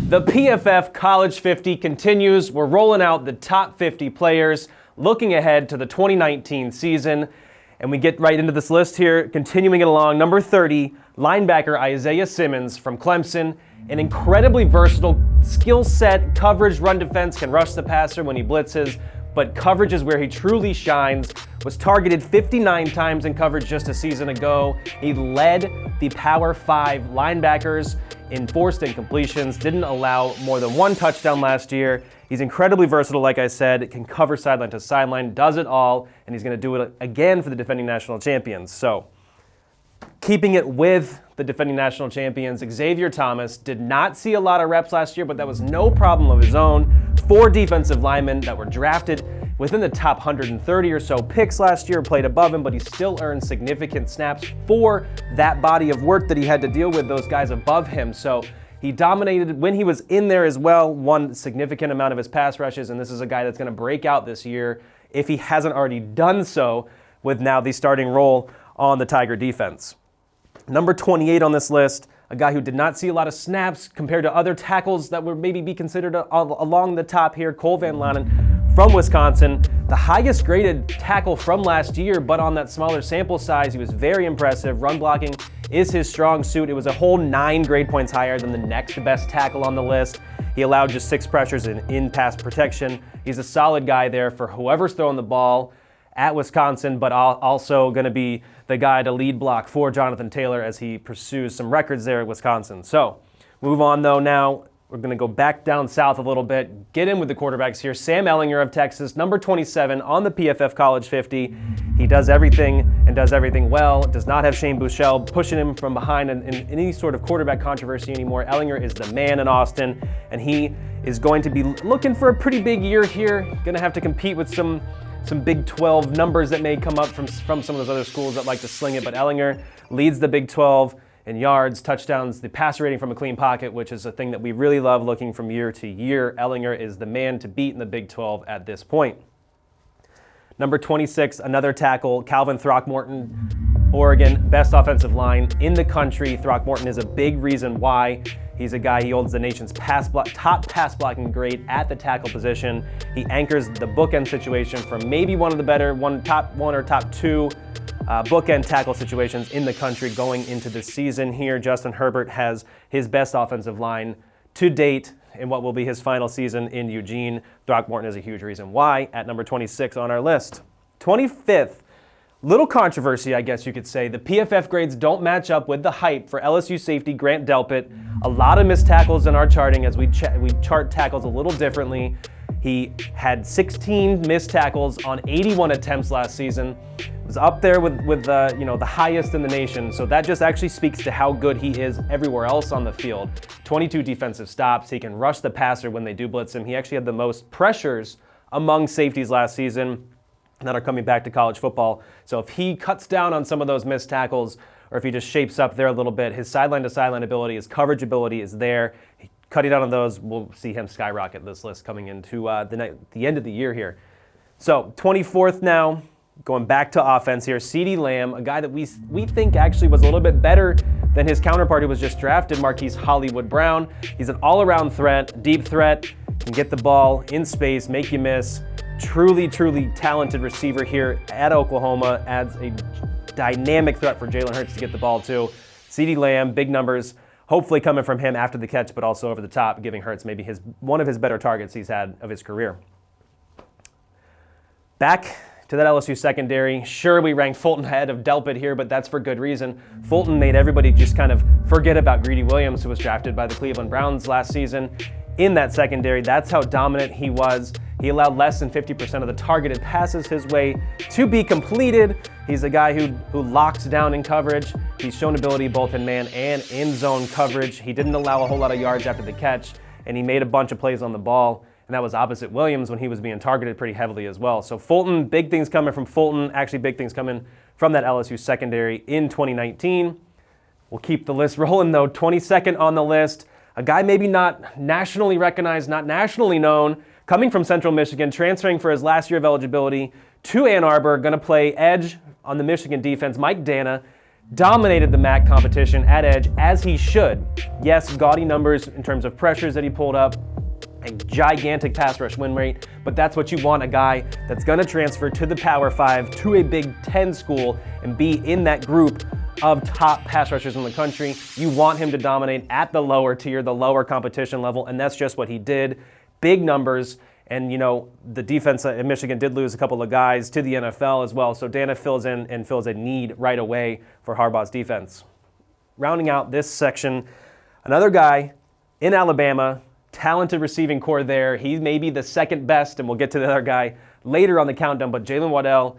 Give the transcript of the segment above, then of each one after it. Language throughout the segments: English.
The PFF College 50 continues. We're rolling out the top 50 players, looking ahead to the 2019 season. And we get right into this list here, continuing it along. Number 30, linebacker Isaiah Simmons from Clemson. An incredibly versatile skill set, coverage, run defense, can rush the passer when he blitzes, but coverage is where he truly shines. Was targeted 59 times in coverage just a season ago. He led the Power 5 linebackers in forced incompletions, didn't allow more than one touchdown last year. He's incredibly versatile, like I said, can cover sideline to sideline, does it all, and he's going to do it again for the defending national champions. So, keeping it with the defending national champions, Xavier Thomas did not see a lot of reps last year, but that was no problem of his own. 4 defensive linemen that were drafted within the top 130 or so picks last year played above him, but he still earned significant snaps for that body of work that he had to deal with those guys above him. So he dominated when he was in there as well, won a significant amount of his pass rushes, and this is a guy that's going to break out this year if he hasn't already done so with now the starting role on the Tiger defense. Number 28 on this list, a guy who did not see a lot of snaps compared to other tackles that would maybe be considered along the top here, Cole Van Lanen from Wisconsin. The highest graded tackle from last year, but on that smaller sample size, he was very impressive. Run blocking is his strong suit. It was a whole 9 grade points higher than the next best tackle on the list. He allowed just 6 pressures in pass protection. He's a solid guy there for whoever's throwing the ball at Wisconsin, but also going to be the guy to lead block for Jonathan Taylor as he pursues some records there at Wisconsin. So, move on though now. We're going to go back down south a little bit, get in with the quarterbacks here. Sam Ehlinger of Texas, number 27 on the PFF College 50. He does everything and does everything well. Does not have Shane Buechele pushing him from behind in any sort of quarterback controversy anymore. Ehlinger is the man in Austin, and he is going to be looking for a pretty big year here. Going to have to compete with some Big 12 numbers that may come up from some of those other schools that like to sling it, but Ehlinger leads the Big 12 in yards, touchdowns, the passer rating from a clean pocket, which is a thing that we really love looking from year to year. Ehlinger is the man to beat in the Big 12 at this point. Number 26, another tackle, Calvin Throckmorton, Oregon, best offensive line in the country. Throckmorton is a big reason why. He's a guy, he holds the nation's top pass blocking grade at the tackle position. He anchors the bookend situation from maybe one of the better, top 1 or top 2 bookend tackle situations in the country going into the season here. Justin Herbert has his best offensive line to date in what will be his final season in Eugene. Throckmorton is a huge reason why at number 26 on our list. 25th, little controversy, I guess you could say. The PFF grades don't match up with the hype for LSU safety Grant Delpit. A lot of missed tackles in our charting as we chart tackles a little differently. He had 16 missed tackles on 81 attempts last season. Was up there with the highest in the nation. So that just actually speaks to how good he is everywhere else on the field. 22 defensive stops. He can rush the passer when they do blitz him. He actually had the most pressures among safeties last season that are coming back to college football. So if he cuts down on some of those missed tackles, or if he just shapes up there a little bit, his sideline to sideline ability, his coverage ability is there. Cutting down on those, we'll see him skyrocket this list coming into the end of the year here. So 24th now, going back to offense here, CeeDee Lamb, a guy that we think actually was a little bit better than his counterpart who was just drafted, Marquise Hollywood Brown. He's an all-around threat, deep threat, can get the ball in space, make you miss. Truly, truly talented receiver here at Oklahoma. Adds a dynamic threat for Jalen Hurts to get the ball to. CeeDee Lamb, big numbers, hopefully coming from him after the catch, but also over the top, giving Hurts maybe one of his better targets he's had of his career. Back to that LSU secondary. Sure, we ranked Fulton ahead of Delpit here, but that's for good reason. Fulton made everybody just kind of forget about Greedy Williams, who was drafted by the Cleveland Browns last season. In that secondary, that's how dominant he was. He allowed less than 50% of the targeted passes his way to be completed. He's a guy who locks down in coverage. He's shown ability both in man and in zone coverage. He didn't allow a whole lot of yards after the catch, and he made a bunch of plays on the ball. And that was opposite Williams when he was being targeted pretty heavily as well. So Fulton, big things coming from Fulton. Actually, big things coming from that LSU secondary in 2019. We'll keep the list rolling though. 22nd on the list. A guy maybe not nationally recognized, not nationally known, coming from Central Michigan, transferring for his last year of eligibility to Ann Arbor, going to play edge on the Michigan defense. Danna, dominated the MAC competition at edge, as he should. Yes, gaudy numbers in terms of pressures that he pulled up, a gigantic pass rush win rate, but that's what you want, a guy that's going to transfer to the Power 5, to a Big Ten school, and be in that group of top pass rushers in the country. You want him to dominate at the lower tier, the lower competition level, and that's just what he did. Big numbers, and the defense in Michigan did lose a couple of guys to the NFL as well, so Danna fills in and fills a need right away for Harbaugh's defense. Rounding out this section, another guy in Alabama, talented receiving core there. He may be the second best, and we'll get to the other guy later on the countdown, but Jalen Waddell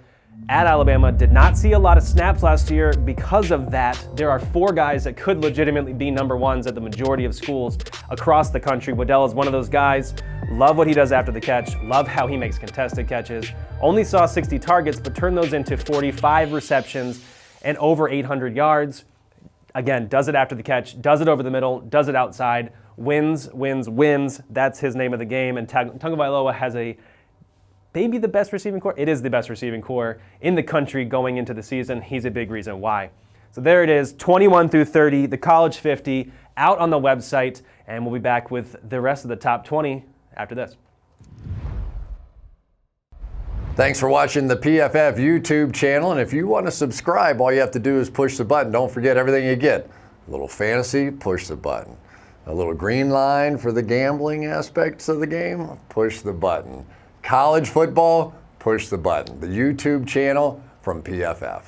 at Alabama did not see a lot of snaps last year. Because of that, there are 4 guys that could legitimately be number ones at the majority of schools across the country. Waddell is one of those guys. Love what he does after the catch. Love how he makes contested catches. Only saw 60 targets, but turned those into 45 receptions and over 800 yards. Again, does it after the catch, does it over the middle, does it outside, wins. That's his name of the game. And Tagovailoa has maybe the best receiving core. It is the best receiving core in the country going into the season. He's a big reason why. So there it is, 21 through 30, the College 50, out on the website, and we'll be back with the rest of the top 20 after this. Thanks for watching the PFF YouTube channel, and if you want to subscribe, all you have to do is push the button. Don't forget everything you get. A little fantasy, push the button. A little green line for the gambling aspects of the game, push the button. College football, push the button. The YouTube channel from PFF.